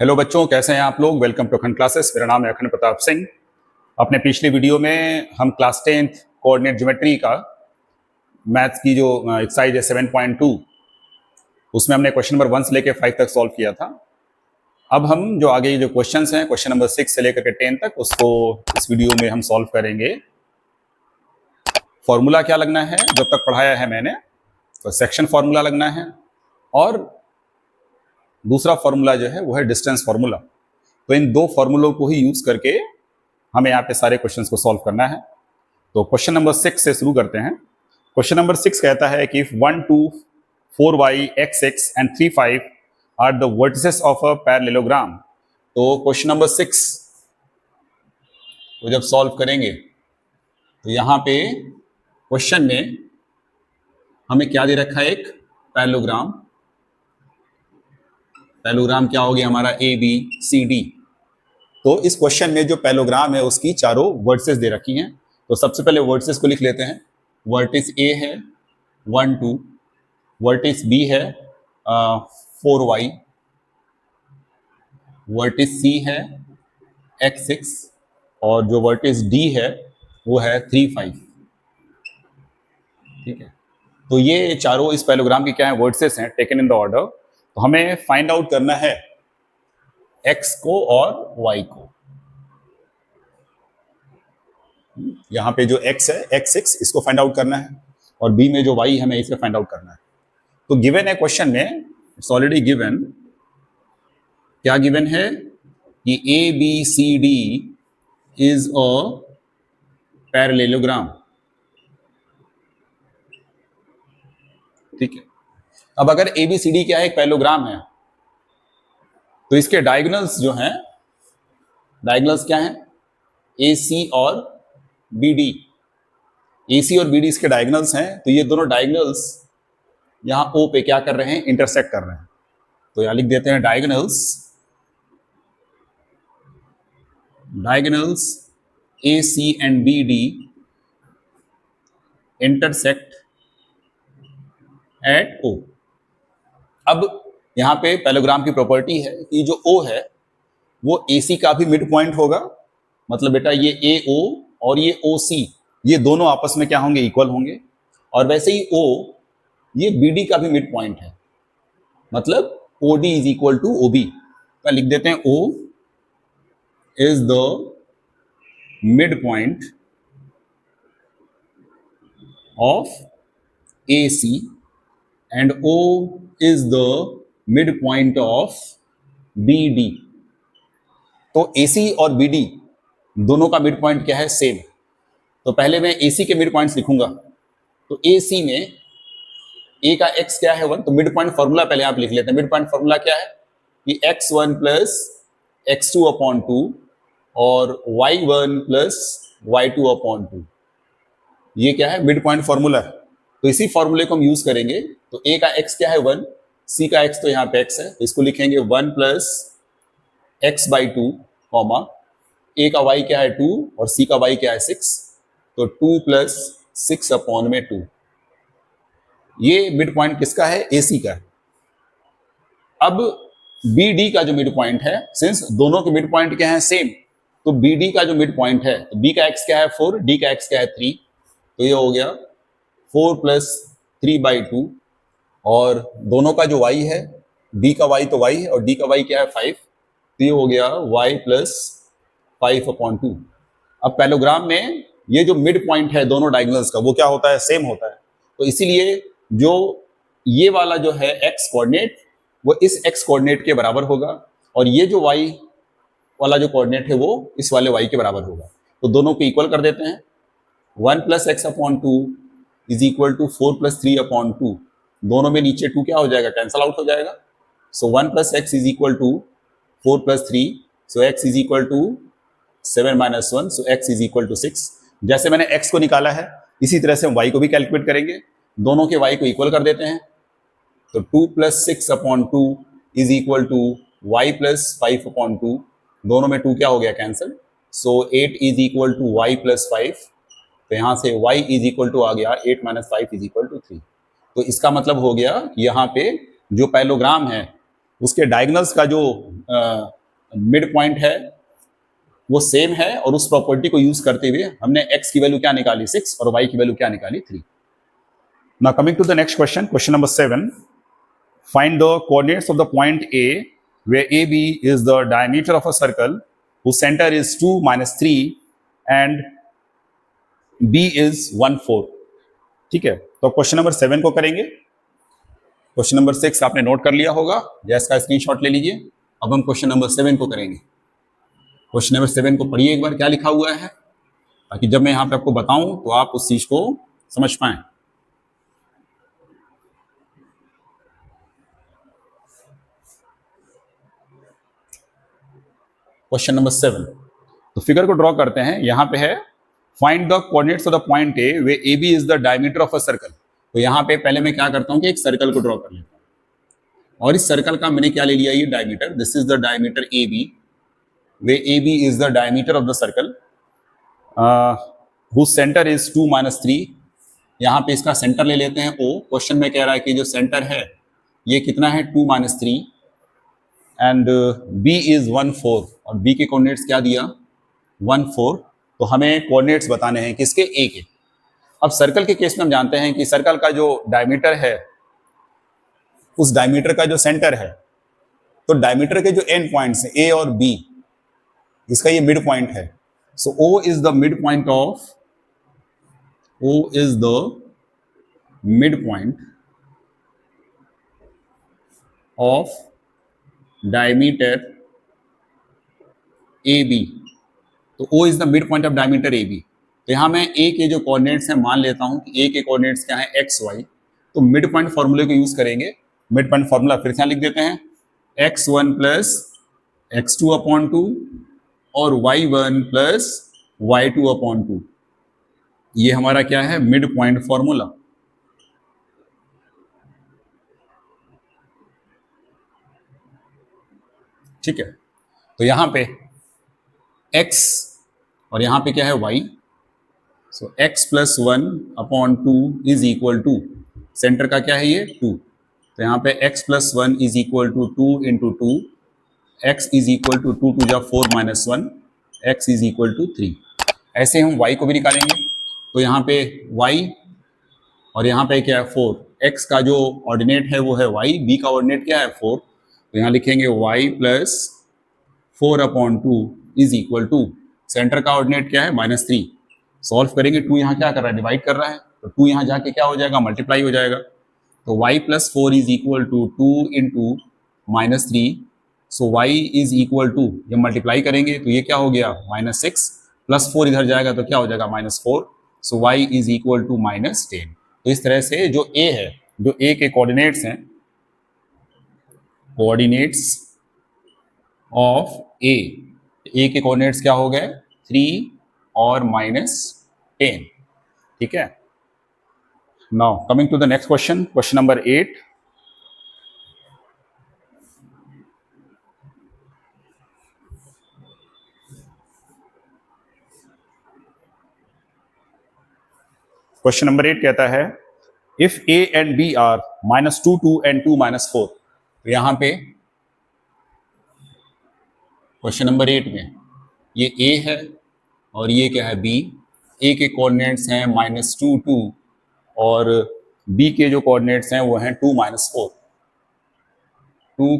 Hello बच्चों, कैसे हैं आप लोग। वेलकम टू अखंड क्लासेस। मेरा नाम है अखंड प्रताप सिंह। अपने पिछले वीडियो में हम क्लास 10th कोऑर्डिनेट ज्योमेट्री का मैथ्स की जो एक्सरसाइज है 7.2, उसमें हमने क्वेश्चन नंबर 1 से लेकर 5 तक सॉल्व किया था। अब हम जो आगे जो क्वेश्चंस हैं क्वेश्चन नंबर 6 से लेकर के 10 तक, उसको इस वीडियो में हम सॉल्व करेंगे। फॉर्मूला क्या लगना है, जब तक पढ़ाया है मैंने तो सेक्शन फॉर्मूला लगना है, और दूसरा फॉर्मूला जो है वो है डिस्टेंस फॉर्मूला। तो इन दो फॉर्मूलों को ही यूज करके हमें यहाँ पे सारे क्वेश्चंस को सॉल्व करना है। तो क्वेश्चन नंबर 6 से शुरू करते हैं। क्वेश्चन नंबर 6 कहता है कि 1 2 4y x6 and 3 5 are the vertices of a parallelogram. तो क्वेश्चन नंबर 6 को जब सॉल्व करेंगे तो यहाँ पे क्वेश्चन में हमें क्या दे रखा है, एक पैरेललोग्राम। पैरेललोग्राम क्या हो गया हमारा, ए बी सी डी। तो इस क्वेश्चन में जो पैरेललोग्राम है उसकी चारों वर्टिसेस दे रखी हैं। तो सबसे पहले वर्टिसेस को लिख लेते हैं। वर्टिस ए है 1 2, वर्टिस बी है 4y, वर्टिस सी है x6, और जो वर्टिस डी है वो है 3 5। ठीक है, तो ये चारों इस पैरेललोग्राम की क्या है, वर्टिसेस हैं, टेकन इन द ऑर्डर। तो हमें फाइंड आउट करना है x को और y को। यहाँ पे जो x है x6, इसको फाइंड आउट करना है, और b में जो y हमें इसे फाइंड आउट करना है। तो गिवन है क्वेश्चन में, इट्स ऑलरेडी गिवन। क्या गिवन है कि A B C D is a parallelogram. ठीक है, अब अगर ए बी सी डी क्या है, एक पैरेललोग्राम है, तो इसके डायगोनल्स जो हैं, डायगोनल्स क्या हैं, ए सी और बी डी। ए सी और बी डी इसके डायगोनल्स हैं। तो ये दोनों डायगोनल्स यहां ओ पे क्या कर रहे हैं, इंटरसेक्ट कर रहे हैं। तो यहां लिख देते हैं diagonals, diagonals A C and B D intersect at O. अब यहां पे पैरेललोग्राम की प्रॉपर्टी है कि जो ओ है वो ए सी का भी मिड पॉइंट होगा। मतलब बेटा ये ए ओ और ये ओ सी, ये दोनों आपस में क्या होंगे, इक्वल होंगे। और वैसे ही ओ, ये बी डी का भी मिड पॉइंट है। मतलब O D is equal to O B. तो लिख देते हैं O is the midpoint of A C and O is the midpoint of B D. तो ए सी और बी डी दोनों का मिड पॉइंट क्या है, सेम। तो पहले मैं ए सी के मिड पॉइंट्स लिखूंगा। तो ए सी में ए का एक्स क्या है 1, तो मिड पॉइंट फॉर्मूला पहले आप लिख लेते हैं। मिड पॉइंट फॉर्मूला क्या है कि x1 प्लस x2 अपॉन 2 और y1 प्लस y2 अपॉन 2। ये क्या है, मिड पॉइंट फॉर्मूला है। तो इसी फॉर्मूले को हम यूज करेंगे। तो a का x क्या है 1, c का x तो यहाँ पे x है, तो इसको लिखेंगे 1 plus x by 2, comma a का y क्या है 2 और c का y क्या है 6, तो 2 प्लस 6 अपॉन में 2। ये मिड पॉइंट किसका है, ए सी का है। अब बी डी का जो मिड पॉइंट है, सिंस दोनों के मिड पॉइंट क्या है, सेम, तो बी डी का जो मिड पॉइंट है, तो बी का एक्स क्या है 4, डी का एक्स क्या है 3, तो ये हो गया 4 प्लस 3 बाई 2, और दोनों का जो y है, b का y तो y है और d का y क्या है 5, तो ये हो गया y प्लस 5 अपॉन 2। अब पैरेललोग्राम में ये जो मिड पॉइंट है दोनों डायगोनल्स का, वो क्या होता है, सेम होता है। तो इसीलिए जो ये वाला जो है x कोऑर्डिनेट, वो इस x कोऑर्डिनेट के बराबर होगा, और ये जो y वाला जो कोऑर्डिनेट है वो इस वाले y के बराबर होगा। तो दोनों को इक्वल कर देते हैं। 1 plus x upon 2 is equal to 4 plus 3 upon 2। दोनों में नीचे 2 क्या हो जाएगा, कैंसल आउट हो जाएगा। सो 1 प्लस एक्स is equal to 4 plus 3, so x is equal to 7 minus 1, so x is equal to 6। जैसे मैंने x को निकाला है, इसी तरह से हम y को भी कैलकुलेट करेंगे। दोनों के y को इक्वल कर देते हैं। तो 2 plus 6 upon 2 is equal to y plus 5 upon 2। दोनों में 2 क्या हो गया, cancel. So 8 is equal to y plus 5। तो यहां से y इज इक्वल टू आ गया 8 माइनस 5 इज इक्वल टू 3। तो इसका मतलब हो गया कि यहाँ पे जो पैरेललोग्राम है उसके डायगोनल्स का जो मिड पॉइंट है वो सेम है, और उस प्रॉपर्टी को यूज करते हुए हमने x की वैल्यू क्या निकाली 6 और y की वैल्यू क्या निकाली 3. Now coming to the next question, question number 7. Find the coordinates of the point A where AB is the diameter of a circle whose center is 2 minus 3 and B is 1/4. ठीक है, तो question number 7 को करेंगे. Question number 6 आपने note कर लिया होगा, जैस का स्क्रीनशॉट ले लीजिए. अब हम क्वेश्चन नंबर 7 को करेंगे. क्वेश्चन नंबर 7 को पढ़िए एक बार क्या लिखा हुआ है, ताकि जब मैं यहां पे आपको बताऊं तो आप उस चीज को समझ पाएं. क्वेश्चन नंबर 7, तो फिगर को ड्रॉ करते हैं. यहां पे है find the coordinates of the point A where A B is the diameter of a circle. तो यहां पे पहले मैं क्या करता हूं कि एक सर्कल को ड्रॉ कर लेता हूं, और इस सर्कल का मैंने क्या ले लिया, ये diameter. This is the diameter A B where A B is the diameter of the circle whose centre is 2 minus 3. यहां पे इसका सेंटर ले लेते हैं ओ. क्वेश्चन में कह रहा है कि जो सेंटर है ये कितना है 2 minus 3 एंड B इज 1/4, और B के कोऑर्डिनेट्स क्या दिया 1/4. तो हमें कोऑर्डिनेट्स बताने हैं किसके, A के. अब सर्कल के केस में हम जानते हैं कि सर्कल का जो डायमीटर है उस डायमीटर का जो सेंटर है, तो डायमीटर के जो एंड पॉइंट्स हैं A और B, इसका ये मिड पॉइंट है. सो O is the midpoint of diameter AB. तो O is the midpoint of diameter AB. तो यहां मैं A के जो कोऑर्डिनेट्स हैं मान लेता हूं कि A के कोऑर्डिनेट्स क्या है XY. तो मिड पॉइंट फॉर्मूले को यूज करेंगे. मिड पॉइंट फॉर्मूला फिर से लिख देते हैं, x1 प्लस x2 अपॉन 2 और y1 प्लस y2 अपॉन 2. ये हमारा क्या है, मिड पॉइंट फॉर्मूला. ठीक है, तो यहां पे x और यहां पे क्या है y. So x plus 1 upon 2 is equal to, centre का क्या है ये 2. तो यहां पे x plus 1 is equal to 2 into 2, x is equal to 2 टू जा 4 minus 1, x is equal to 3. ऐसे हम y को भी निकालेंगे. तो यहाँ पे y और यहाँ पे क्या है 4. x का जो ऑर्डिनेट है वो है y, b का ऑर्डिनेट क्या है 4. तो यहाँ लिखेंगे y plus 4 upon 2 is equal to, centre का ऑर्डिनेट क्या है -3. सॉल्व करेंगे, 2 यहाँ क्या कर रहा है, डिवाइड कर रहा है. तो 2 यहाँ जाके क्या हो जाएगा, मल्टीप्लाई हो जाएगा. तो y plus 4 is equal to 2 into -3. So y is equal to, जब मल्टीप्लाई करेंगे तो ये क्या हो गया -6 प्लस 4 इधर जाएगा तो क्या हो जाएगा -4. सो y इज इक्वल टू -10. तो इस तरह से जो a है, जो a के कोऑर्डिनेट्स हैं, कोऑर्डिनेट्स ऑफ a के कोऑर्डिनेट्स क्या हो गए 3 और -10. ठीक है. Now coming to the next question, question number 8. Question number 8 कहता है if a and b are -2 2 and 2 -4. तो यहां पे क्वेश्चन नंबर 8 में ये a है और ये क्या है b. a के कोऑर्डिनेट्स हैं -2 2 और b के जो कोऑर्डिनेट्स हैं वो हैं 2 -4, 2,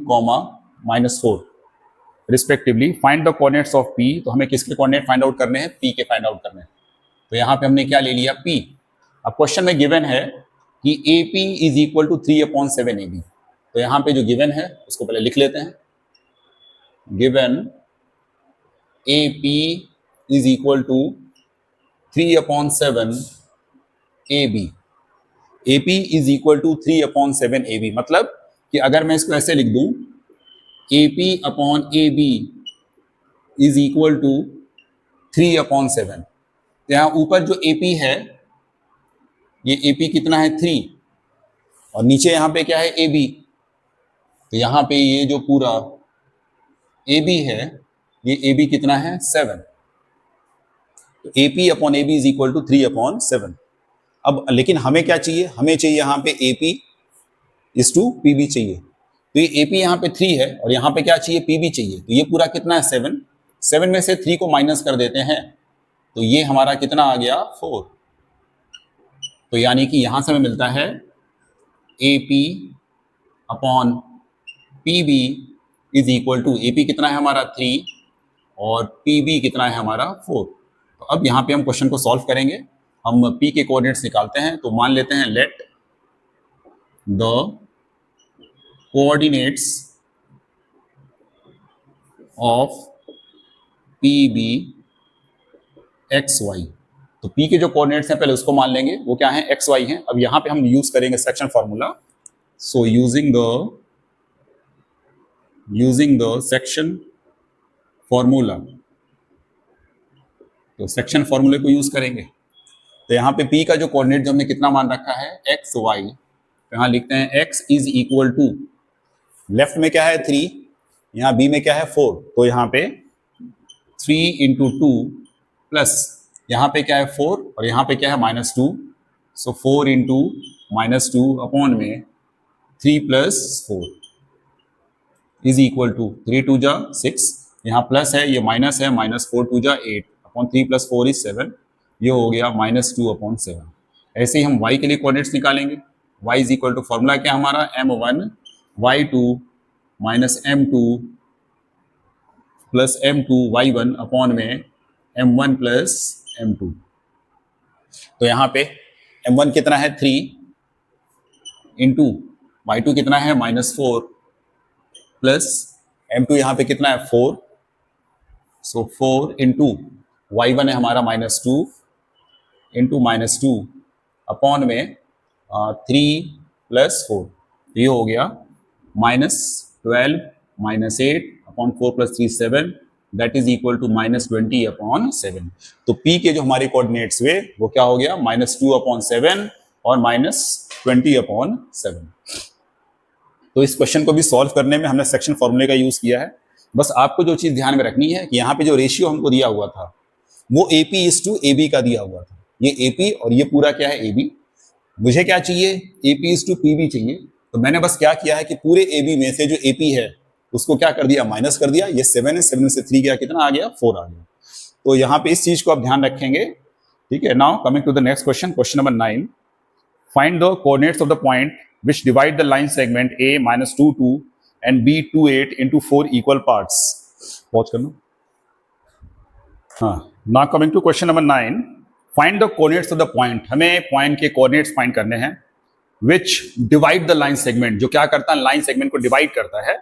-4 respectively. Find the coordinates of p. तो हमें किसके कोऑर्डिनेट फाइंड आउट करने हैं, p के फाइंड आउट करने हैं. तो यहाँ पे हमने क्या ले लिया p. अब क्वेश्चन में गिवन है कि AP is equal to 3/7 AB. तो यहाँ पे जो गिवन है उसको पहले लिख लेते हैं. Given AP is equal to 3/7 AB. AP is equal to 3/7 AB, मतलब कि अगर मैं इसको ऐसे लिख दूं, AP upon AB is equal to 3/7. यहाँ ऊपर जो AP है, ये AP कितना है 3, और नीचे यहाँ पे क्या है AB. तो यहाँ पे ये जो पूरा AB है, ये AB कितना है 7. तो AP upon AB is equal to 3/7. अब लेकिन हमें क्या चाहिए, हमें चाहिए यहाँ पे AP इज टू PB चाहिए. तो ये AP यहाँ पे 3 है और यहाँ पे क्या चाहिए, PB चाहिए। तो ये पूरा कितना है 7, 7 में से 3 को माइनस कर देते हैं तो ये हमारा कितना आ गया 4। तो यानी कि यहां से हमें मिलता है AP upon PB is equal to, AP कितना है हमारा 3 और PB कितना है हमारा 4। तो अब यहाँ पे हम क्वेश्चन को सॉल्व करेंगे। हम P के कोऑर्डिनेट्स निकालते हैं। तो मान लेते हैं let the coordinates of PB XY। तो P के जो कोऑर्डिनेट्स हैं पहले उसको मान लेंगे, वो क्या है XY हैं। अब यहाँ पे हम यूज करेंगे section formula. So using the section formula, तो सेक्शन फॉर्मूले को यूज करेंगे। तो यहाँ पे P का जो कोऑर्डिनेट जो हमने कितना मान रखा है XY, तो यहाँ लिखते हैं X is equal to, left में क्या है 3, यहाँ B में क्या है 4, तो यहाँ पे 3 इंटू 2 प्लस यहाँ पे क्या है 4 और यहाँ पे क्या है -2, सो 4 इंटू -2 अपॉन में 3 प्लस 4 इज इक्वल टू 3 2 जा 6, यहाँ प्लस है ये माइनस है, -4 2 जा 8 अपॉन 3 प्लस 4 इज 7, ये हो गया -2 अपॉन 7। ऐसे ही हम y के लिए कोऑर्डिनेट्स निकालेंगे। y is equal to, formula क्या हमारा m1 y2 minus m2 plus m2 y1 upon में m1 प्लस m2। तो यहाँ पे m1 कितना है 3 इंटू y2 कितना है -4 प्लस m2 यहाँ पे कितना है 4, सो 4 इंटू y1 है हमारा -2 इंटू -2 अपॉन में 3 प्लस 4, ये हो गया -12 -8 upon 4 plus 3 7, that is equal to -20 upon 7। तो P के जो हमारे कोऑर्डिनेट्स हुए वो क्या हो गया -2 अपॉन 7 और -20 अपॉन 7। तो इस क्वेश्चन को भी सॉल्व करने में हमने सेक्शन फॉर्मूले का यूज किया है। बस आपको जो चीज ध्यान में रखनी है कि यहाँ पे जो रेशियो हमको दिया हुआ था वो AP इज टू AB का दिया हुआ था, ये AP और ये पूरा क्या है AB। मुझे क्या चाहिए, AP इज टू PB चाहिए। तो मैंने बस क्या किया है कि पूरे AB में से जो AP है उसको क्या कर दिया, माइनस कर दिया। ये 7 है, 7 में से 3 गया, कितना आ गया 4 आ गया। तो यहाँ पे इस चीज को आप ध्यान रखेंगे, ठीक है। Now coming to the next question, question number 9, find the coordinates of the point which divide the line segment A -2 2 and B 2 8 into 4 equal parts। Pause करना। हाँ, now coming to question number 9, find the coordinates of the point। हमें point के coordinates find करने हैं which divide the line segment, जो क्या करता है लाइन सेगमेंट को डिवाइड करता है,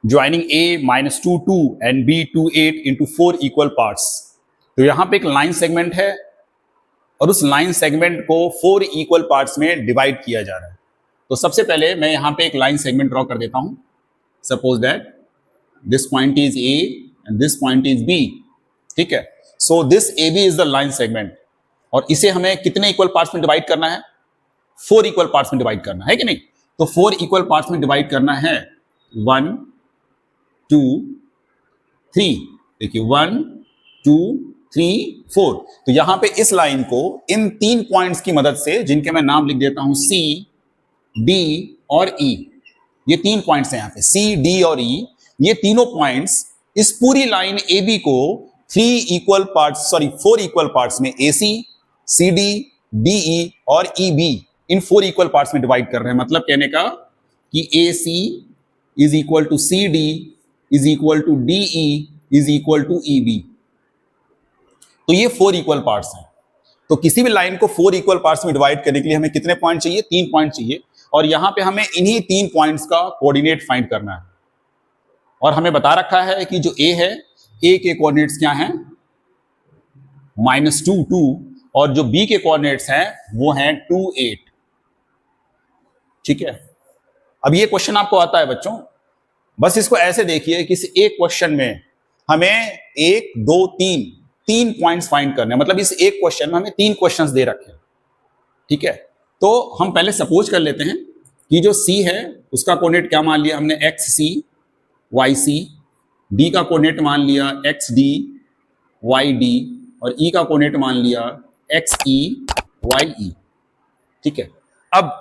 joining A -2 2 and B 2 8 into 4 equal parts। तो यहां पे एक लाइन सेगमेंट है और उस लाइन सेगमेंट को 4 इक्वल पार्ट्स में डिवाइड किया जा रहा है। तो सबसे पहले मैं यहां पे एक लाइन सेगमेंट ड्रॉ कर देता हूं। Suppose that this point is A and this point is B, ठीक है। So this AB is the line segment और इसे हमें कितने इक्वल पार्ट्स में डिवाइड करना है, 4 इक्वल पार्ट्स में डिवाइड करना है कि नहीं। तो 4 इक्वल पार्ट्स में डिवाइड करना है, 1 2 3, देखिए 1 2 3 4। तो यहां पे इस लाइन को इन 3 पॉइंट्स की मदद से, जिनके मैं नाम लिख देता हूं C D और E, ये 3 पॉइंट्स हैं यहाँ पे C D और E, ये तीनों पॉइंट्स इस पूरी लाइन AB को 4 इक्वल पार्ट्स में AC CD DE और EB, इन 4 इक्वल पार्ट्स में डिवाइड कर रहे हैं। मतलब कहने का कि AC is equal to CD is equal to DE is equal to EB। तो ये 4 इक्वल पार्ट्स हैं। तो किसी भी लाइन को 4 इक्वल पार्ट्स में डिवाइड करने के लिए हमें कितने पॉइंट चाहिए, 3 पॉइंट चाहिए। और यहां पे हमें इन्हीं 3 पॉइंट्स का कोऑर्डिनेट फाइंड करना है। और हमें बता रखा है कि जो A है, A के कोऑर्डिनेट्स क्या हैं, -2 2, और जो B के कोऑर्डिनेट्स हैं वो हैं 2 8, ठीक है। अब ये क्वेश्चन आपको आता है बच्चों, बस इसको ऐसे देखिए कि इस एक क्वेश्चन में हमें 1 2 3 पॉइंट्स फाइंड करने हैं। मतलब इस एक क्वेश्चन में हमें 3 क्वेश्चंस दे रखे हैं, ठीक है। तो हम पहले सपोज कर लेते हैं कि जो C है उसका कोऑर्डिनेट क्या मान लिया हमने, XC YC, D का कोऑर्डिनेट मान लिया XD YD और E का कोऑर्डिनेट मान लिया XE YE, ठीक है। अब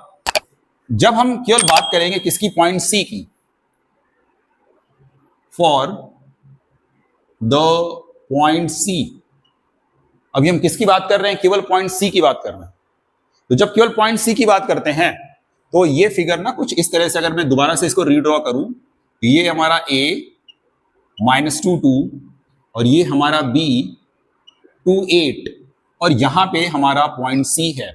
जब हम केवल बात करेंगे किसकी, पॉइंट C की, फॉर द पॉइंट सी। अभी हम किसकी बात कर रहे हैं? केवल पॉइंट सी की बात कर रहे हैं। तो जब केवल पॉइंट सी की बात करते हैं तो ये फिगर ना कुछ इस तरह से, अगर मैं दोबारा से इसको रीड्रॉ करूं, ये हमारा a -2 और ये हमारा b 2 8 और यहां पे हमारा पॉइंट C है।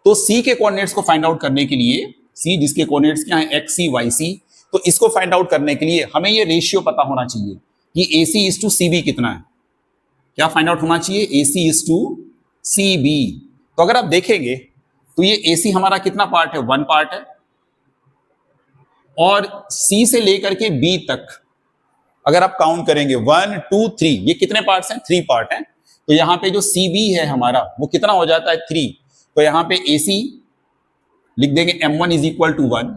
तो C के कोऑर्डिनेट्स को फाइंड आउट करने के लिए, C जिसके कोऑर्डिनेट्स क्या है XC YC, तो इसको फाइंड आउट करने के लिए हमें ये रेशियो पता होना चाहिए कि AC इज टू CB कितना है। क्या फाइंड आउट होना चाहिए? AC is to CB। तो अगर आप देखेंगे तो ये AC हमारा कितना पार्ट है? 1 पार्ट है, और C से लेकर के B तक अगर आप काउंट करेंगे 1 2 3, ये कितने पार्ट्स हैं? 3 पार्ट हैं। तो यहाँ पे जो CB है हमारा वो कितना हो जाता है? 3। तो यहाँ पे AC लिख देंगे M1 इज इक्वल टू 1,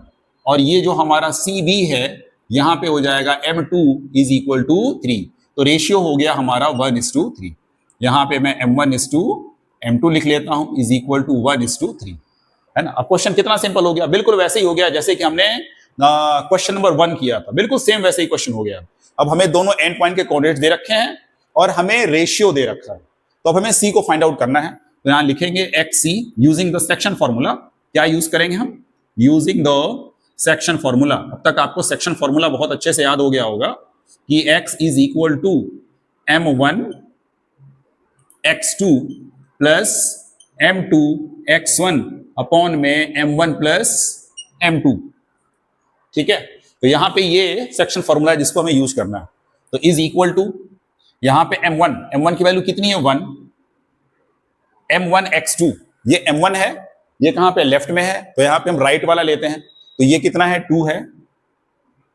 और ये जो हमारा CB है यहाँ पे हो जाएगा M2 इज इक्वल टू 3। तो रेशियो हो गया हमारा 1:3। यहाँ पे मैं M1:M2 लिख लेता हूँ इज इक्वल टू 1:3, है ना। अब क्वेश्चन कितना सिंपल हो गया, बिल्कुल वैसे ही हो गया जैसे कि हमने क्वेश्चन नंबर 1 किया था, बिल्कुल सेम वैसे ही क्वेश्चन हो गया। अब हमें दोनों एंड पॉइंट के कोऑर्डिनेट्स दे रखे हैं और हमें रेशियो दे रखा है, तो अब हमें C को फाइंड आउट करना है। तो यहां लिखेंगे XC using the section formula. क्या यूज करेंगे हम? Using the section formula. अब तक आपको सेक्शन फॉर्मूला बहुत अच्छे से याद हो गया होगा कि X is equal to M1 X2 plus M2 X1 upon में M1 प्लस M2। ठीक है, तो यहां पे ये सेक्शन फॉर्मूला है जिसको हमें यूज करना है। तो इज इक्वल टू यहां पे M1 की वैल्यू कितनी है? 1। M1 X2, ये M1 है, ये कहां पे? लेफ्ट में है, तो यहां पे हम राइट वाला लेते हैं, तो ये कितना है? 2 है,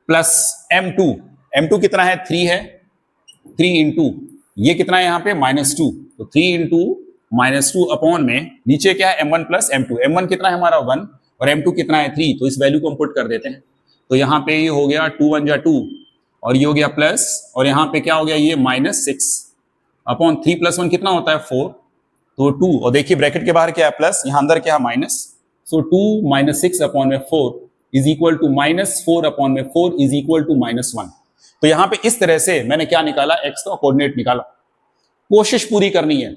प्लस M2 कितना है? 3 है, 3 इंटू ये कितना है यहाँ पे? -2, तो 3 इंटू -2 अपॉन में नीचे क्या है? M1 plus M2। M1 कितना है हमारा? 1, और M2 कितना है? 3। तो इस वैल्यू को हम पुट कर देते हैं, तो यहाँ पे ये हो गया 2 1 जा 2, और ये हो गया प्लस, और यहाँ पे क्या हो गया? ये -6 अपॉन 3 + 1 कितना होता है? 4, तो 2, और देखिए ब्रैकेट के बाहर क्या है? प्लस, यहाँ अंदर क्या है? माइनस। सो 2 - 6 अपॉन में 4 इज इक्वल टू -4 अपॉन में 4 इज इक्वल टू -1। तो यहां पे इस तरह से मैंने क्या निकाला? X का कोऑर्डिनेट निकाला। कोशिश पूरी करनी है,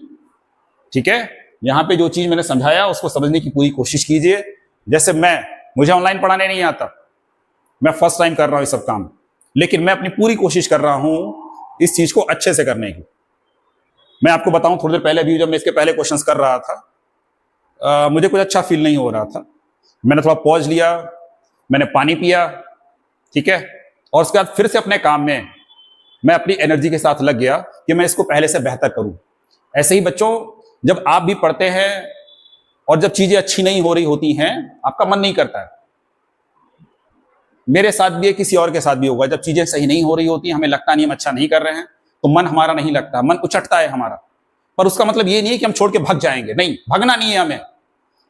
ठीक है। यहां पे जो चीज मैंने समझाया उसको समझने की पूरी कोशिश कीजिए। जैसे मुझे ऑनलाइन पढ़ाने नहीं आता, मैं फर्स्ट टाइम कर रहा हूं ये सब काम, लेकिन मैं अपनी पूरी कोशिश कर रहा हूं इस चीज को अच्छे से करने की। मैं आपको बताऊं, थोड़ी देर पहले भी जब मैं इसके पहले क्वेश्चंस कर रहा था, मुझे कुछ अच्छा फील नहीं हो रहा था। मैंने थोड़ा पॉज लिया, मैंने पानी पिया, ठीक है, और उसके बाद फिर से अपने काम में मैं अपनी एनर्जी के साथ लग गया कि मैं इसको पहले से बेहतर करूं। ऐसे ही बच्चों, जब आप भी पढ़ते हैं और जब चीजें अच्छी नहीं हो रही होती हैं, आपका मन नहीं करता है। मेरे साथ भी है, किसी और के साथ भी होगा। जब चीजें सही नहीं हो रही होती, हमें लगता नहीं हम अच्छा नहीं कर रहे हैं, तो मन हमारा नहीं लगता, मन उचटता है हमारा। पर उसका मतलब ये नहीं है कि हम छोड़ के भाग जाएंगे, नहीं, भागना नहीं है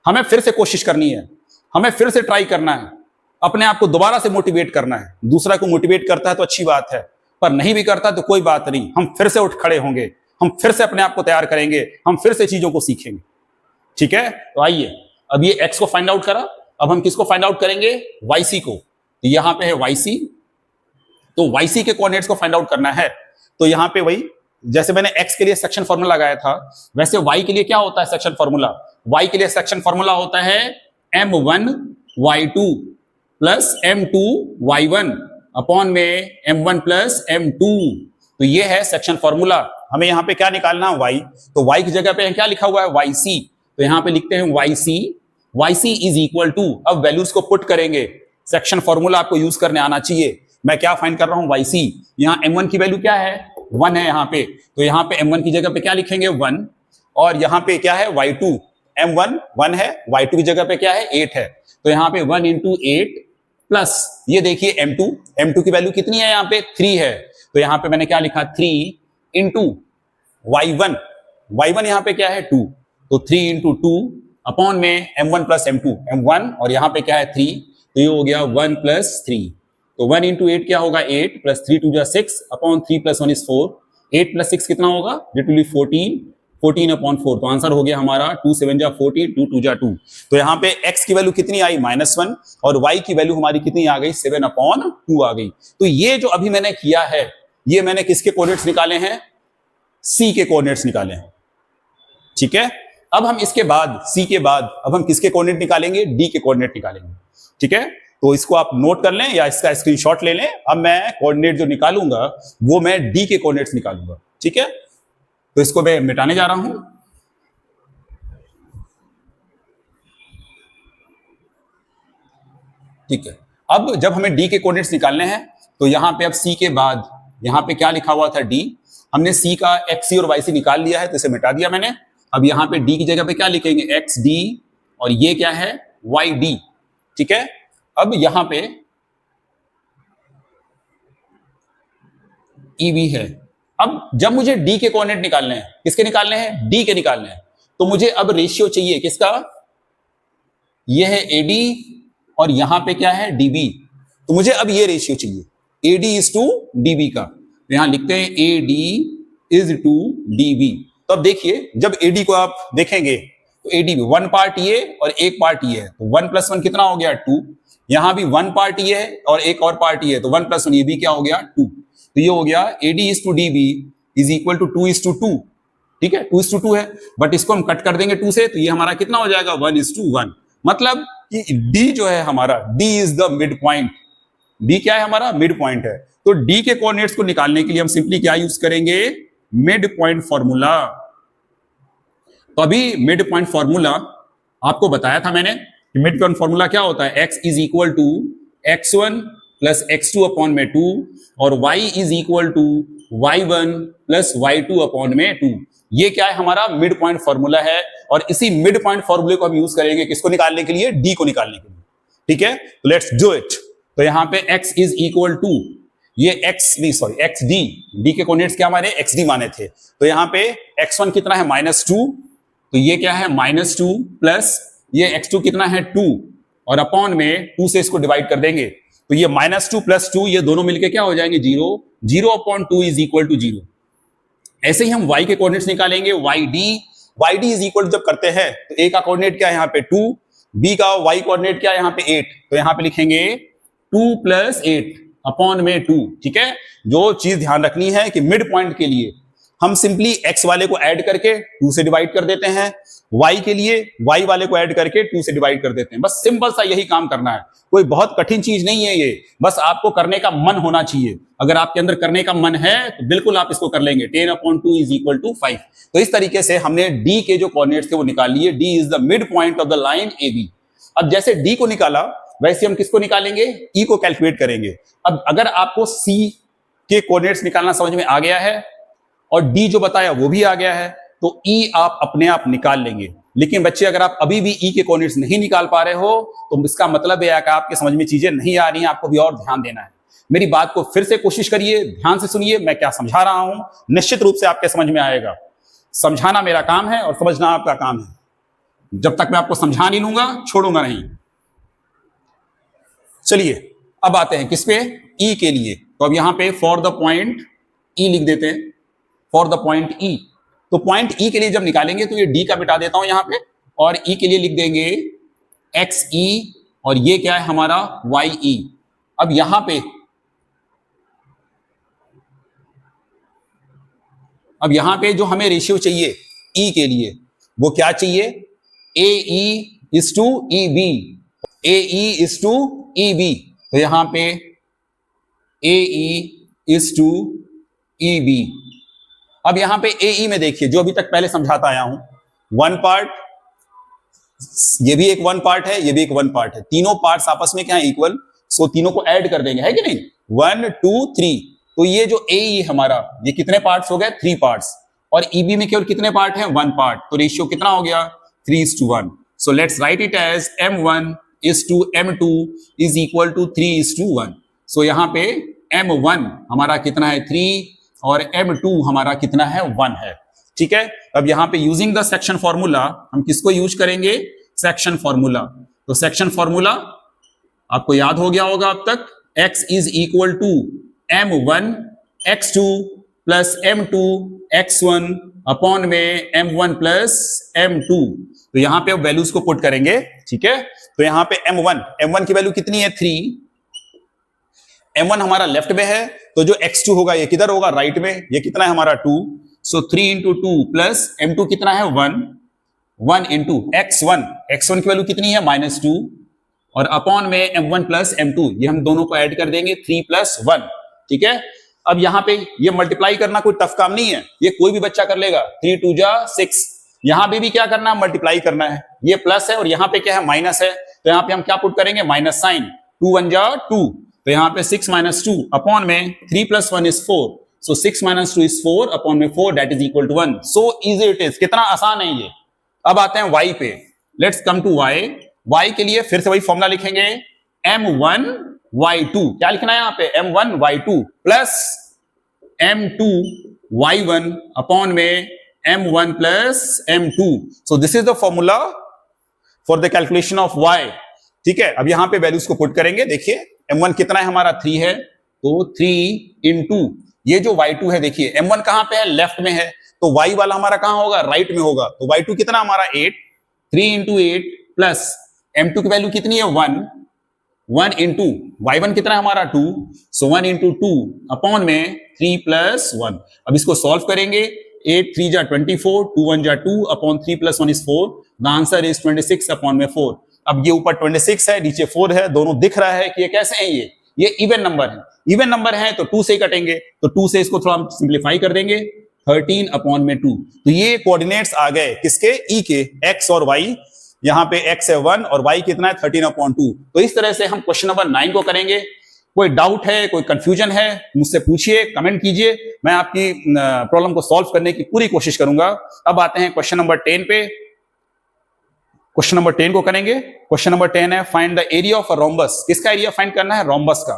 हमें फिर से कोशिश करनी है, हमें फिर से ट्राई करना है, अपने आप को दोबारा से मोटिवेट करना है। दूसरा को मोटिवेट करता है तो अच्छी बात है, पर नहीं भी करता तो कोई बात नहीं, हम फिर से उठ खड़े होंगे, हम फिर से अपने आप को तैयार करेंगे, हम फिर से चीजों को सीखेंगे, ठीक है। तो आइए, अब ये X को फाइंड आउट करा, अब हम किसको फाइंड आउट करेंगे? YC को। तो यहां पे है YC, तो YC के कोऑर्डिनेट्स को फाइंड आउट करना है। तो यहां पे वही, जैसे मैंने X के लिए सेक्शन फॉर्मूला लगाया था, वैसे Y के लिए क्या होता है सेक्शन फॉर्मूला? Y के लिए सेक्शन फॉर्मूला होता है M1 Y2 plus M2 Y1 upon में M1 प्लस M2। तो ये है सेक्शन फॉर्मूला। हमें यहां पे क्या निकालना है? Y। तो Y की जगह पे क्या लिखा हुआ है? YC। तो यहां पे लिखते हैं YC इज इक्वल टू, अब वैल्यूज को पुट करेंगे। सेक्शन फॉर्मूला आपको यूज करने आना चाहिए। मैं क्या फाइंड कर रहा हूं? YC। यहां M1 की वैल्यू क्या है? 1 है यहां पे, तो यहां पे M1 की जगह पे क्या लिखेंगे? 1, और यहां पे क्या है? Y2। M1 1 है, Y2 की जगह पे क्या है? 8 है, तो यहां पे 1 × 8 प्लस ये देखिए M2 की वैल्यू कितनी है? यहां पे 3 है, तो यहां पे मैंने क्या लिखा? 3 × Y1 यहां पे क्या है? 2, तो 3 × 2 अपॉन में M1 प्लस M1, और यहां पे क्या है? 3, तो ये हो गया 1 + 3। तो 1 × 8 क्या होगा? 8 प्लस 3 2 6 अपॉन 3 + 1 is 4। 8 + 6 कितना होगा? लिटरली 14 14/4। तो आंसर हो गया हमारा 2 7 जा 40, 2 2 जा 2। तो यहाँ पे x की वैल्यू कितनी आई -1 और y की वैल्यू हमारी कितनी आ गई 7/2 आ गई। तो ये जो अभी मैंने किया है ये मैंने किसके कोऑर्डिनेट्स निकाले हैं, c के कोऑर्डिनेट्स निकाले हैं। ठीक है, अब हम इसके बाद c के बाद अब हम किसके कोऑर्डिनेट निकालेंगे, d के कोऑर्डिनेट निकालेंगे। ठीक है, तो इसको आप नोट कर लें या इसका स्क्रीनशॉट ले लें। अब मैं कोऑर्डिनेट जो निकालूंगा वो मैं d के कोऑर्डिनेट्स निकालूंगा। ठीक है, तो इसको मैं मिटाने जा रहा हूं। ठीक है, अब जब हमें d के कोऑर्डिनेट्स निकालने हैं तो यहां पे अब c के बाद यहां पे क्या लिखा हुआ था d, हमने c का x और y निकाल लिया है तो इसे मिटा दिया मैंने। अब यहां पे d की जगह पे क्या लिखेंगे, xd और ये क्या है yd। ठीक है, अब यहां पे EV है। अब जब मुझे d के कोऑर्डिनेट निकालने हैं, किसके निकालने हैं, d के निकालने हैं, तो मुझे अब रेशियो चाहिए किसका, ये है AD और यहां पे क्या है DB। तो मुझे अब ये रेशियो चाहिए AD/DB का। तो यहां लिखते हैं AD/DB। तो अब देखिए जब AD को आप देखेंगे तो AD में 1 पार्ट ये और 1 पार्ट ये है, तो 1 + 1 कितना हो गया 2। यहां भी 1 पार्ट ये है और एक और पार्ट ये है, तो 1 + 1 ये भी क्या हो गया 2। तो ये हो गया AD/DB = 2:2। ठीक है, 2:2 है, बट इसको हम कट कर देंगे 2 से, तो ये हमारा कितना हो जाएगा 1:1। मतलब कि D जो है हमारा D is the mid point. D क्या है हमारा, मिड पॉइंट है। तो D के कोऑर्डिनेट्स को निकालने के लिए हम सिंपली क्या यूज करेंगे, मिड पॉइंट फॉर्मूला। तो अभी मिड पॉइंट फॉर्मूला आपको बताया था मैंने कि मिड पॉइंट फॉर्मूला क्या होता है, x = x1 + x2/2 और y = y1 + y2/2। ये क्या है हमारा मिड पॉइंट फॉर्मूला है और इसी मिड पॉइंट फॉर्मूले को हम यूज करेंगे किसको निकालने के लिए, d को निकालने के लिए। ठीक है, तो लेट्स डू इट। तो यहां पे x = ये xd, d के कोऑर्डिनेट्स क्या माने, xd माने थे। तो यहां पे x1 कितना है -2, तो ये क्या है -2 प्लस ये x2 कितना है 2 और अपॉन में 2 से इसको डिवाइड कर देंगे, तो ये -2 + 2 ये दोनों मिलके क्या हो जाएंगे 0। 0/2 = 0। ऐसे ही हम y के कोऑर्डिनेट्स निकालेंगे, yd जब करते हैं तो a का कोऑर्डिनेट क्या है यहाँ पे 2, b का y कोऑर्डिनेट क्या है यहाँ पे 8, तो यहाँ पे लिखेंगे 2 + 8 अपॉन में 2। ठीक है, जो चीज ध्यान रखनी है कि मिड पॉइंट के लिए हम सिंपली x वाले को ऐड करके 2 से डिवाइड कर देते हैं, y के लिए y वाले को ऐड करके 2 से डिवाइड कर देते हैं। बस सिंपल सा यही काम करना है, कोई बहुत कठिन चीज नहीं है ये, बस आपको करने का मन होना चाहिए। अगर आपके अंदर करने का मन है तो बिल्कुल आप इसको कर लेंगे। 10/2 = 5। तो इस तरीके से हमने d के जो कोऑर्डिनेट्स थे वो निकाल लिए। d is the midpoint of the line AB। अब जैसे d को निकाला वैसे हम किसको निकालेंगे, E को कैलकुलेट करेंगे। अब अगर आपको C के कोऑर्डिनेट्स निकालना समझ में आ गया है और D जो बताया वो भी आ गया है, तो E आप अपने आप निकाल लेंगे। लेकिन बच्चे अगर आप अभी भी E के कोऑर्डिनेट्स नहीं निकाल पा रहे हो तो इसका मतलब यह है कि आपके समझ में चीजें नहीं आ रही हैं, आपको भी और ध्यान देना है। मेरी बात को फिर से कोशिश करिए, ध्यान से सुनिए मैं क्या समझा रहा हूं, निश्चित रूप से आपके समझ में आएगा। समझाना मेरा काम है और समझना आपका काम है। जब तक मैं आपको समझा नहीं लूंगा छोड़ूंगा नहीं। चलिए अब आते हैं किस पे, E के लिए। तो अब यहां पे फॉर द पॉइंट E लिख देते हैं, फॉर द पॉइंट E। तो पॉइंट E के लिए जब निकालेंगे तो ये D का मिटा देता हूं यहां पे और E के लिए लिख देंगे XE और ये क्या है हमारा YE। अब यहां पे जो हमें रेशियो चाहिए E के लिए वो क्या चाहिए, AE/EB, AE/EB। तो यहां पे AE/EB। अब यहां पे AE में देखिए जो अभी तक पहले समझाता आया हूं, 1 पार्ट, ये भी एक 1 पार्ट है, ये भी एक 1 पार्ट है, तीनों पार्ट्स आपस में क्या है इक्वल, सो तीनों को ऐड कर देंगे, है कि नहीं, 1 2 3। तो ये जो AE हमारा ये कितने पार्ट्स हो गए, 3 पार्ट्स, और EB में केवल कितने पार्ट हैं, 1 पार्ट। तो रेशियो कितना हो गया 3:1। So let's write it as M1:M2 = 3:1। So यहां पे M1 हमारा कितना है 3 और M2 हमारा कितना है 1 है। ठीक है, अब यहां पे यूजिंग द सेक्शन फॉर्मूला हम किसको यूज करेंगे, सेक्शन फॉर्मूला। तो सेक्शन फॉर्मूला आपको याद हो गया होगा अब तक, x = M1 x2 plus M2 x1 upon में M1 प्लस M2। तो यहां पे अब वैल्यूज को पुट करेंगे, ठीक है। तो यहां पे M1 की वैल्यू कितनी है 3, M1 हमारा लेफ्ट में है, तो जो x2 होगा ये किधर होगा राइट में, ये कितना है हमारा 2, सो 3 इंटू 2 प्लस M2 कितना है 1 इंटू x1 की वैल्यू कितनी है -2 और अपॉन में M1 प्लस M2, ये हम दोनों को ऐड कर देंगे 3 प्लस 1, ठीक है। अब यहां पे ये मल्टीप्लाई करना कोई टफ काम नहीं है, ये कोई भी बच्चा कर लेगा, 3 2 जा 6। यहां पे भी क्या करना है, मल्टीप्लाई करना है, ये प्लस है और यहां पे क्या है माइनस है, तो यहां पे हम क्या पुट करेंगे माइनस साइन, 2 1 जा 2, तो यहां पे 6 - 2 अपॉन में 3 + 1 is 4, so 6 - 2 is 4 अपॉन में 4 that is equal to 1। so easy it is, कितना आसान है ये। अब आते हैं y पे, लेट्स कम टू y के लिए फिर से वही फॉर्मूला लिखेंगे, M1 y2, क्या लिखना है यहां पे M1 y2 plus M2 y1 upon में M1 plus M2। So this is the formula for the calculation of y, ठीक है। अब यहां पे वैल्यूज को पुट करेंगे, देखिए M1 कितना है हमारा 3 है, तो 3 इंटू ये जो y2 है, देखिए M1 कहां पे है लेफ्ट में है, तो y वाला हमारा कहां होगा राइट में होगा, तो y2 कितना हमारा 8, 3 इंटू 8 प्लस M2 की वैल्यू कितनी है 1 इंटू y1 कितना है हमारा 2, सो 1 इंटू 2 अपॉन में 3 प्लस 1। अब इसको सॉल्व करेंगे, 8 3 जा 24, 2 1 जा 2 upon 3 plus 1 is 4, the answer is 26 upon में 4। अब ये ऊपर 26 है नीचे 4 है, दोनों दिख रहा है कि ये कैसे है, ये इवन नंबर है, इवन नंबर है तो 2 से कटेंगे, तो 2 से इसको थोड़ा सिंप्लीफाई कर देंगे, 13 अपॉन में 2। तो ये कोऑर्डिनेट्स आ गए किसके, ई के, x और y, यहां पे x है 1 और y कितना है 13 अपॉन 2। तो इस तरह से हम क्वेश्चन नंबर 9 को करेंगे। कोई डाउट है, कोई कंफ्यूजन है, मुझसे पूछिए, कमेंट कीजिए, मैं आपकी प्रॉब्लम को सॉल्व करने की पूरी कोशिश करूंगा। अब आते हैं क्वेश्चन नंबर 10 पे, क्वेश्चन नंबर 10 को करेंगे। क्वेश्चन नंबर 10 है find the area of a rhombus. किसका एरिया फाइंड करना है, रोम्बस का।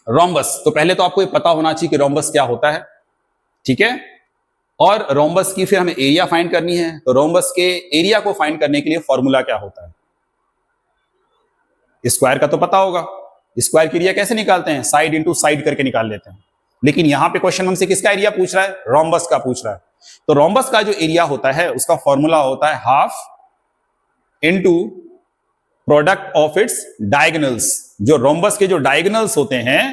रोम्बस, तो पहले तो आपको ये पता होना चाहिए कि रोम्बस क्या होता है, ठीक है। और रोम्बस की फिर हमें एरिया फाइंड करनी है, तो रोम्बस के एरिया को फाइंड करने के लिए फॉर्मूला क्या होता है, स्क्वायर का तो पता होगा, स्क्वायर की एरिया कैसे निकालते हैं, साइड इंटू साइड करके निकाल लेते हैं। लेकिन यहां पे क्वेश्चन हमसे किसका एरिया पूछ रहा है, रोम्बस का पूछ रहा है। तो रोम्बस का जो एरिया होता है उसका फॉर्मूला होता है half into product of its diagonals. जो रोम्बस के जो डायगोनल्स होते हैं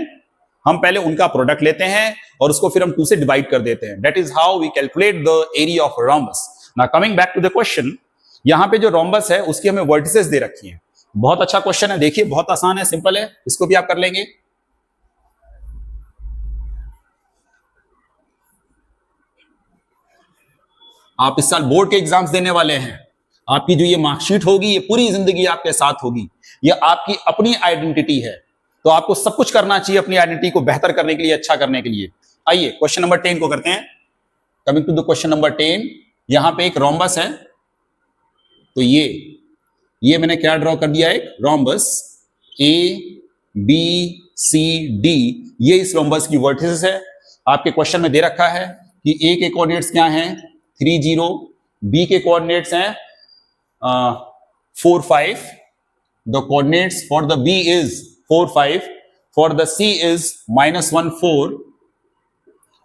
हम पहले उनका प्रोडक्ट लेते हैं और उसको फिर हम 2 से डिवाइड कर देते हैं, that is how we calculate the area of rhombus. Now coming back to the question, यहां पे जो रोम्बस है उसकी हमें वर्टिसेस दे रखी है। बहुत अच्छा क्वेश्चन है, देखिए बहुत आसान है, सिंपल है, इसको भी आप कर लेंगे। आप इस साल बोर्ड के एग्जाम्स देने वाले हैं, आपकी जो ये मार्कशीट होगी ये पूरी जिंदगी आपके साथ होगी, ये आपकी अपनी आइडेंटिटी है, तो आपको सब कुछ करना चाहिए अपनी आइडेंटिटी को बेहतर करने के लिए, अच्छा करने के लिए। आइए क्वेश्चन नंबर 10 को करते हैं। Coming to the question number 10, यहां पे एक रोम्बस है, तो ये मैंने क्या ड्रॉ कर दिया, एक rhombus A B C D, ये इस रोम्बस की वर्टिसेस है। आपके क्वेश्चन में दे रखा है कि A के कोऑर्डिनेट्स क्या हैं 3 0, B के कोऑर्डिनेट्स हैं 4 5, the coordinates for the B is 4 5, for the C is -1 4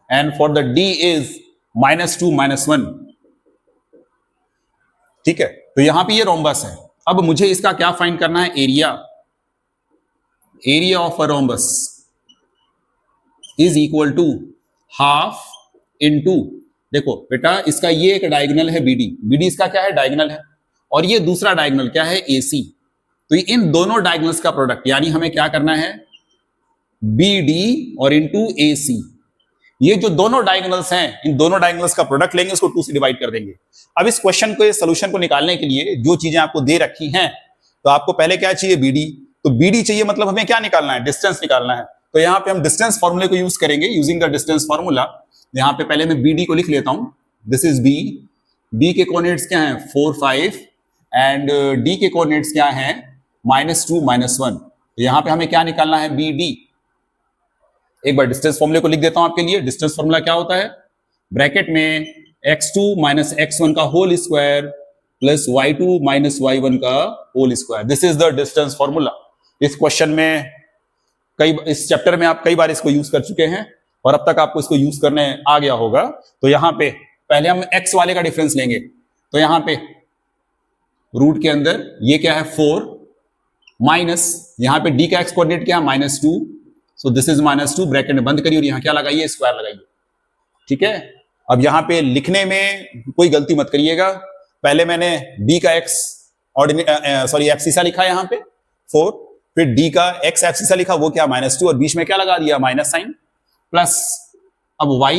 and for the D is -2 -1, ठीक है। तो यहां पे ये रोम्बस है। अब मुझे इसका क्या फाइंड करना है, area of a rhombus is equal to half into, देखो बेटा इसका ये एक डायगोनल है BD इसका क्या है डायगोनल है, और ये दूसरा डायगोनल क्या है AC। तो इन दोनों डायगोनल्स का प्रोडक्ट, यानी हमें क्या करना है BD और इंटू AC। ये जो दोनों डायगोनल्स हैं, इन दोनों डायगोनल्स का प्रोडक्ट लेंगे, उसको 2 से डिवाइड कर देंगे। अब इस क्वेश्चन को, सोल्यूशन को निकालने के लिए जो चीजें आपको दे रखी हैं, तो आपको पहले क्या चाहिए BD, तो BD चाहिए, मतलब हमें क्या निकालना है, डिस्टेंस निकालना है। तो यहां पे हम डिस्टेंस फॉर्मूले को यूज करेंगे, यूजिंग द डिस्टेंस फॉर्मूला। यहां पे पहले मैं BD को लिख लेता हूं, दिस इज B के कोऑर्डिनेट्स क्या हैं 4 5 एंड D के कोऑर्डिनेट्स क्या हैं -2 -1। तो यहां पे हमें क्या निकालना है BD। एक बार डिस्टेंस फॉर्मूले को लिख देता हूं आपके लिए। डिस्टेंस फॉर्मूला क्या होता है, ब्रैकेट में x2 - x1 का whole square plus y2 - y1 का whole square, this is the distance formula. इस क्वेश्चन में इस चैप्टर में आप कई बार इसको यूज कर चुके हैं। और अब तक आपको इसको यूज करने आ गया होगा। तो यहां पे पहले हम x वाले का डिफरेंस लेंगे। तो यहां पे रूट के अंदर ये क्या है 4 माइनस यहां पे d का x कोऑर्डिनेट क्या है -2, सो दिस इज -2, ब्रैकेट में बंद करिए और यहां क्या लगाइए स्क्वायर लगाइए। ठीक है, अब यहां पे लिखने में कोई गलती मत करिएगा। पहले मैंने d का x एब्सिसा लिखा यहां पे 4, फिर d का x एब्सिसा लिखा वो क्या -2 और बीच में क्या लगा दिया माइनस साइन, प्लस अब y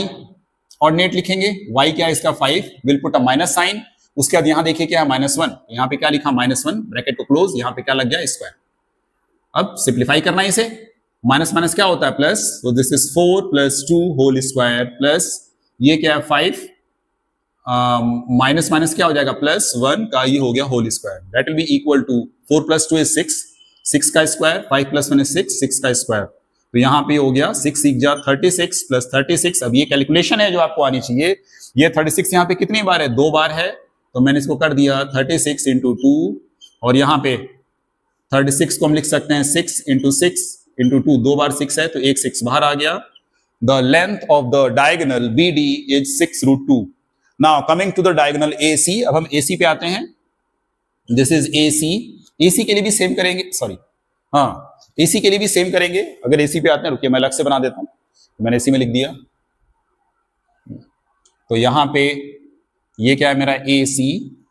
ऑर्डिनेट लिखेंगे, y क्या है इसका 5, will put a minus sign, उसके बाद यहां देखिए क्या है -1, यहां पे क्या लिखा -1, ब्रैकेट को क्लोज, यहां पे क्या लग गया स्क्वायर। अब सिंप्लीफाई करना है इसे, माइनस माइनस क्या होता है प्लस, तो this is 4 + 2 whole square plus ये क्या है 5, माइनस माइनस क्या हो जाएगा +1 का ये हो गया whole square, that will be equal to 4 + 2 is 6, 6 का स्क्वायर, 5 + 1 इज 6, 6 का स्क्वायर, तो यहां पे हो गया 6 6 जा 36 + 36। अब ये कैलकुलेशन है जो आपको आनी चाहिए, ये 36 यहां पे कितनी बार है 2 बार है, तो मैंने इसको कर दिया 36 × 2 और यहां पे 36 को हम लिख सकते हैं 6 × 6 × 2, 2 बार 6 है तो एक 6 बाहर आ गया। The length of the diagonal BD is 6√2। Now coming to the diagonal AC, अब हम AC पे आते हैं, दिस इज AC, AC के लिए भी सेम करेंगे, सॉरी हाँ AC के लिए भी सेम करेंगे। अगर AC पे आते हैं, रुकिए मैं अलग से बना देता हूं, मैंने AC में लिख दिया, तो यहां पे ये क्या है मेरा AC,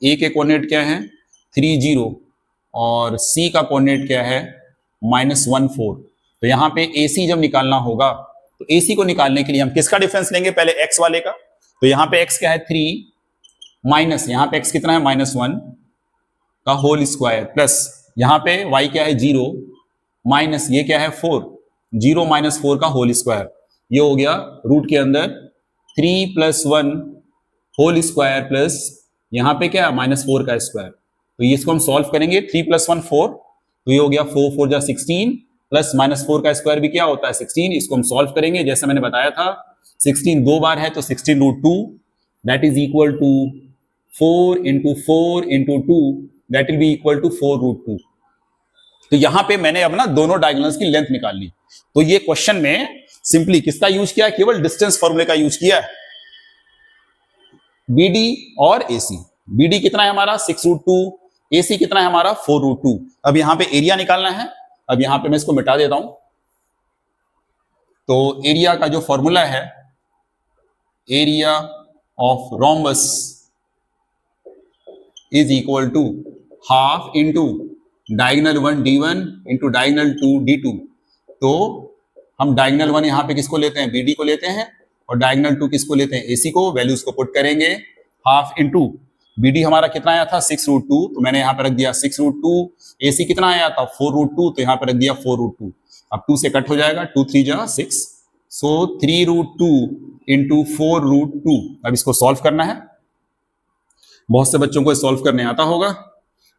A के कोऑर्डिनेट क्या है 3 0 और C का कोऑर्डिनेट क्या है -1 4। तो यहां पे AC जब निकालना होगा तो AC को निकालने के लिए हम किसका डिफरेंस लेंगे, पहले x वाले का, तो यहां पे x क्या है 3 माइनस यहां पे x कितना है -1 का होल स्क्वायर प्लस यहां पे y क्या है 0 माइनस ये क्या है 4, 0 - 4 का होल स्क्वायर, ये हो गया रूट के अंदर 3 + 1 होल स्क्वायर प्लस यहां पे क्या -4 का स्क्वायर। तो इसको हम सॉल्व करेंगे, 3 + 1 4, तो ये हो गया 4 4 जा 16 प्लस -4 का स्क्वायर भी क्या होता है 16, इसको हम सॉल्व करेंगे जैसे मैंने बताया था, 16 2 बार है तो 16√2, that is equal to 4 × 4 × 2, that will be equal to 4√2। तो यहां पे मैंने अब ना दोनों डायगोनल्स की लेंथ निकाल ली। तो ये क्वेश्चन में सिंपली किसका यूज किया, केवल डिस्टेंस फॉर्मूले का यूज किया है, BD और AC। BD कितना है हमारा 6√2, AC कितना है हमारा 4√2। अब यहां पे एरिया निकालना है, अब यहां पे मैं इसको मिटा देता हूं, तो एरिया का जो फॉर्मूला है, area of rhombus is equal to half into diagonal 1 D1 into diagonal 2 D2। तो हम डायगोनल 1 यहां पे किसको लेते हैं BD को लेते हैं और डायगोनल 2 किसको लेते हैं AC को, वैल्यूज को पुट करेंगे, हाफ इंटू BD हमारा कितना आया था 6√2, तो मैंने यहां पर रख दिया 6√2, AC कितना आया था 4√2, तो यहां पर रख दिया 4√2। अब 2 से कट हो जाएगा, 2 3 जा 6, सो 3√2 इंटू 4√2। अब इसको सॉल्व करना है, बहुत से बच्चों को सॉल्व करने आता होगा,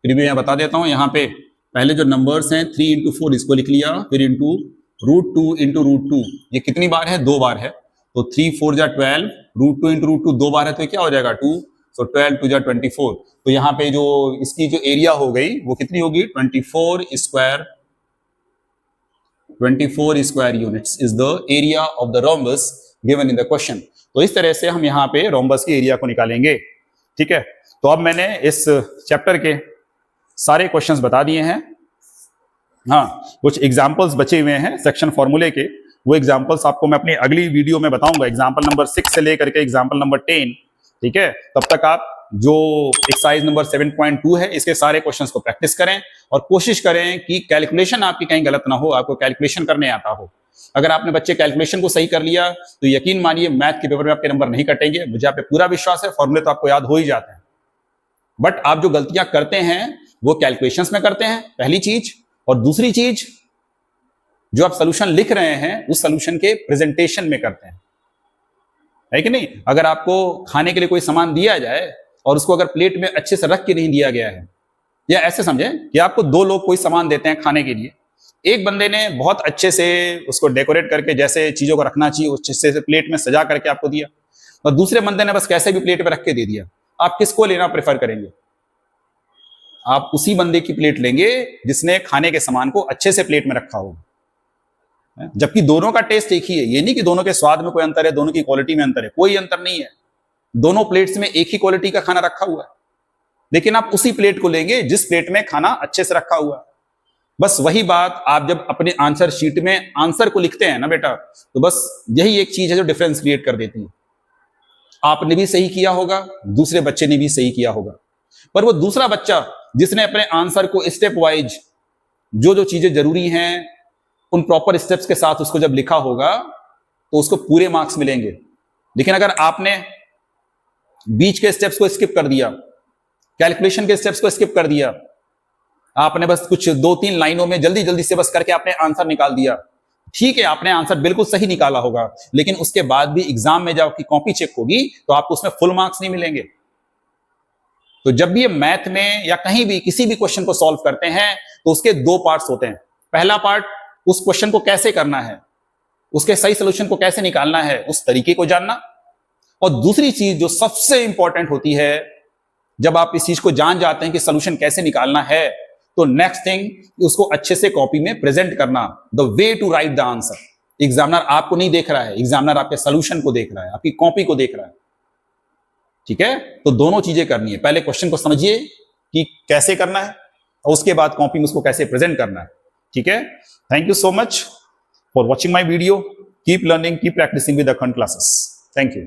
फिर भी मैं बता देता हूं, यहाँ पे पहले जो नंबर्स हैं 3 × 4 इसको लिख लिया, फिर इंटू √2 × √2, ये कितनी बार है 2 बार है, तो 3 4 जा 12, √2 × √2 2 बार है तो ये क्या हो जाएगा 2, सो 12 2 जा 24। तो यहाँ पे जो इसकी जो एरिया हो गई वो कितनी होगी 24 square units is the area of the rhombus given in the question. तो इस तरह से हम यहाँ पे रोम्बस की एरिया को निकालेंगे। ठीक है, तो अब मैंने इस चैप्टर के सारे क्वेश्चंस बता दिए हैं। हाँ, कुछ एग्जांपल्स बचे हुए हैं सेक्शन फॉर्मूले के, वो एग्जांपल्स आपको मैं अपनी अगली वीडियो में बताऊंगा, एग्जांपल नंबर 6 से लेकर के एग्जांपल नंबर 10। ठीक है, तब तक आप जो एक्सरसाइज नंबर 7.2 है इसके सारे क्वेश्चंस को प्रैक्टिस करें और कोशिश करें कि कैलकुलेशन आपकी कहीं गलत ना हो, आपको कैलकुलेशन करने आता हो। अगर आपने बच्चे कैलकुलेशन को सही कर लिया तो यकीन मानिए मैथ के पेपर में आपके नंबर नहीं कटेंगे, मुझे आप पे पूरा विश्वास है, फॉर्मूले तो आपको याद हो ही जाते हैं, बट आप जो गलतियां करते हैं वो कैलकुलेशंस में करते हैं पहली चीज, और दूसरी चीज जो आप सोल्यूशन लिख रहे हैं उस सोल्यूशन के प्रेजेंटेशन में करते हैं, है कि नहीं। अगर आपको खाने के लिए कोई सामान दिया जाए और उसको अगर प्लेट में अच्छे से रख के नहीं दिया गया है, या ऐसे समझें कि आपको 2 लोग कोई सामान देते हैं खाने के लिए, एक बंदे ने बहुत अच्छे से उसको डेकोरेट करके जैसे चीजों को रखना चाहिए उस अच्छे से प्लेट में सजा करके आपको दिया, और दूसरे बंदे ने बस कैसे भी प्लेट में रख के दे दिया, आप किसको लेना प्रेफर करेंगे? आप उसी बंदे की प्लेट लेंगे जिसने खाने के सामान को अच्छे से प्लेट में रखा होगा। जबकि दोनों का टेस्ट एक ही है। ये नहीं कि दोनों के स्वाद में कोई अंतर है, दोनों की क्वालिटी में अंतर है, कोई अंतर नहीं है। दोनों प्लेट्स में एक ही क्वालिटी का खाना रखा हुआ है, लेकिन आप उसी प्लेट को लेंगे जिस प्लेट में खाना अच्छे से रखा हुआ है। बस वही बात आप जब अपने आंसर शीट में आंसर को लिखते हैं ना बेटा, तो बस यही एक चीज है जो डिफरेंस क्रिएट कर देती है। आपने भी सही किया होगा, दूसरे बच्चे ने भी सही किया होगा, पर वो दूसरा बच्चा जिसने अपने आंसर को स्टेप वाइज जो जो चीजें जरूरी हैं उन प्रॉपर स्टेप्स के साथ उसको जब लिखा होगा तो उसको पूरे मार्क्स मिलेंगे। लेकिन अगर आपने बीच के स्टेप्स को स्किप कर दिया, कैलकुलेशन के स्टेप्स को स्किप कर दिया, आपने बस कुछ 2-3 लाइनों में जल्दी जल्दी से बस करके आपने आंसर निकाल दिया, ठीक है आपने आंसर बिल्कुल सही निकाला होगा, लेकिन उसके बाद भी एग्जाम में जब आपकी कॉपी चेक होगी तो आपको उसमें फुल मार्क्स नहीं मिलेंगे। तो जब भी ये मैथ में या कहीं भी किसी भी क्वेश्चन को सॉल्व करते हैं तो उसके 2 पार्ट्स होते हैं। पहला पार्ट उस क्वेश्चन को कैसे करना है, उसके सही सोल्यूशन को कैसे निकालना है, उस तरीके को जानना। और दूसरी चीज जो सबसे इंपॉर्टेंट होती है, जब आप इस चीज को जान जाते हैं कि सोल्यूशन कैसे निकालना है, तो नेक्स्ट थिंग उसको अच्छे से कॉपी में प्रेजेंट करना, the way to write the answer. Examiner आपको नहीं देख रहा है, एग्जामिनर आपके सोल्यूशन को देख रहा है, आपकी कॉपी को देख रहा है। ठीक है, तो दोनों चीजें करनी है। पहले क्वेश्चन को समझिए कि कैसे करना है और उसके बाद कॉपी में उसको कैसे प्रेजेंट करना है। ठीक है, thank you so much for watching my video. Keep learning, keep practising with Akhand classes. Thank you.